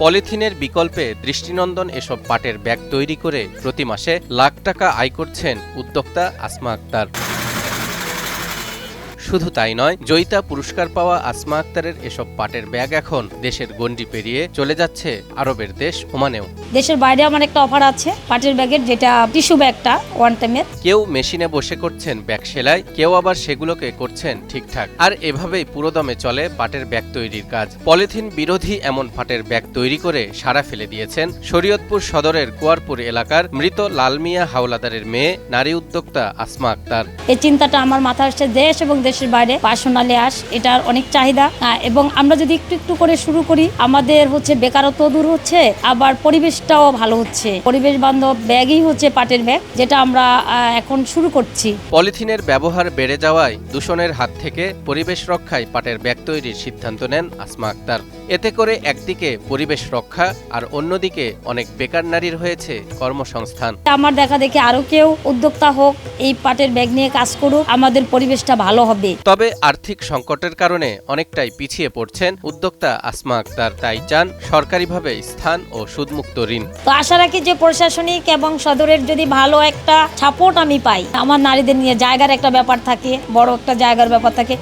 পলিথিনের বিকল্পে দৃষ্টিনন্দন এসব পাটের ব্যাগ তৈরি করে প্রতি মাসে লাখ টাকা আয় করছেন উদ্যোক্তা আসমা আক্তার। শুধু তাই নয়, জয়িতা পুরস্কার পাওয়া আসমা আক্তারের এসব পাটের ব্যাগ এখন দেশের গণ্ডি পেরিয়ে চলে যাচ্ছে আরবের দেশ ওমানেও। দেশের বাইরে আমার একটা অফার আছে পাটের ব্যাগের, যেটা টিস্যু ব্যাগটা ওয়ান টাইমের। কেউ মেশিনে বসে করছেন ব্যাগ সেলাই, কেউ আবার সেগুলোকে করছেন ঠিকঠাক। আর এভাবেই পুরোদমে চলে পাটের ব্যাগ তৈরির কাজ। পলিথিন বিরোধী এমন পাটের ব্যাগ তৈরি করে সাড়া ফেলে দিয়েছেন শরীয়তপুর সদরের কুয়ারপুর এলাকার মৃত লালমিয়া হাওলাদারের মেয়ে নারী উদ্যোক্তা আসমা আক্তার। এই চিন্তাটা আমার মাথায় আসছে, দেশ এবং দেশের বাইরে পার্সোনালি এটার অনেক চাহিদা, এবং আমরা যদি একটু একটু করে শুরু করি, আমাদের বেকারত্ব দূর হচ্ছে, আবার পরিবেশটাও ভালো হচ্ছে। পরিবেশ বান্ধব ব্যাগই হচ্ছে পাটের ব্যাগ, যেটা আমরা এখন শুরু করছি। পলিথিনের ব্যবহার বেড়ে যাওয়ায় দূষণের হাত থেকে পরিবেশ রক্ষায় পাটের ব্যাগ তৈরির সিদ্ধান্ত নেন আসমা আক্তার। এতে করে একদিকে পরিবেশ রক্ষা আর অন্যদিকে অনেক বেকার নারীর হয়েছে কর্মসংস্থান। আমার দেখা দেখে আরো কেউ উদ্যোক্তা হোক, এই পাটের ব্যাগ নিয়ে কাজ করুক, আমাদের পরিবেশটা ভালো হবে। তবে আর্থিক সংকটের কারণে অনেকটাই পিছিয়ে পড়ছেন উদ্যোক্তা আসমা আক্তার। তাই চান সরকারিভাবে স্থান ও সুদমুক্ত ঋণ। তো আশা রাখি যে প্রশাসনিক এবং সদরের যদি ভালো একটা সাপোর্ট আমি পাই, আমার নারীদের নিয়ে জায়গার একটা ব্যাপার থাকে, বড় একটা জায়গার ব্যাপার থাকে,